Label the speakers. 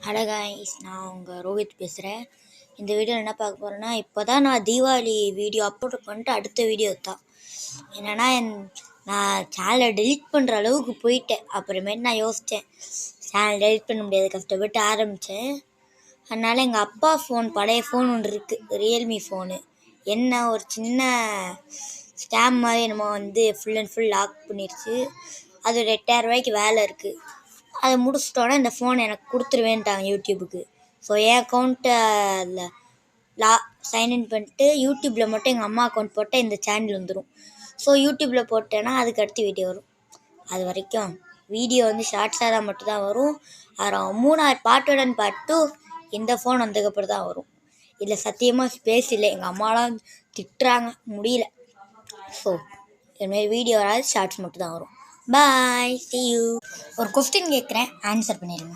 Speaker 1: Hello guys, நான் உங்கள் ரோஹித் பேசுகிறேன். இந்த வீடியோவில் என்ன பார்க்க போகிறேன்னா, இப்போ தான் நான் தீபாவளி வீடியோ அப்லோட் பண்ணிட்டு அடுத்த வீடியோ தான் என்னென்னா, நான் சேனலை டெலிட் பண்ணுற அளவுக்கு போயிட்டேன். அப்புறமேட்டு நான் யோசித்தேன், சேனல் டெலிட் பண்ண முடியாது, கஷ்டப்பட்டு ஆரம்பித்தேன். அதனால் எங்கள் அப்பா ஃபோன், பழைய ஃபோன் ஒன்று இருக்குது, ரியல்மி ஃபோனு. என்ன ஒரு சின்ன ஸ்கேம் மாதிரி நம்ம ஃபுல் அண்ட் ஃபுல் லாக் பண்ணிடுச்சு. அது ஒரு 8000 ரூபாய்க்கு வேலை இருக்குது. அதை முடிச்சிட்டோன்னே இந்த ஃபோன் எனக்கு கொடுத்துருவேன்ட்டாங்க யூடியூபுக்கு. ஸோ என் அக்கௌண்ட்டை அதில் சைன்இன் பண்ணிட்டு யூடியூப்பில் மட்டும் எங்கள் அம்மா அக்கௌண்ட் போட்டால் இந்த சேனல் வந்துடும். ஸோ யூடியூப்பில் போட்டேன்னா அதுக்கு அடுத்து வீடியோ வரும். அது வரைக்கும் வீடியோ ஷார்ட்ஸாக தான் மட்டும்தான் வரும். அதில் 3 பார்ட்டுடன் பார்ட் 2 இந்த ஃபோன் வந்ததுக்கப்புறம் தான் வரும். இதில் சத்தியமாக ஸ்பேஸ் இல்லை, எங்கள் அம்மாலாம் திட்டுறாங்க, முடியல. ஸோ இதுமாரி வீடியோ வராது, ஷார்ட்ஸ் மட்டும் தான் வரும். பாய், see you. ஒரு கொஸ்டின் கேட்குறேன், ஆன்சர் பண்ணிடுங்க.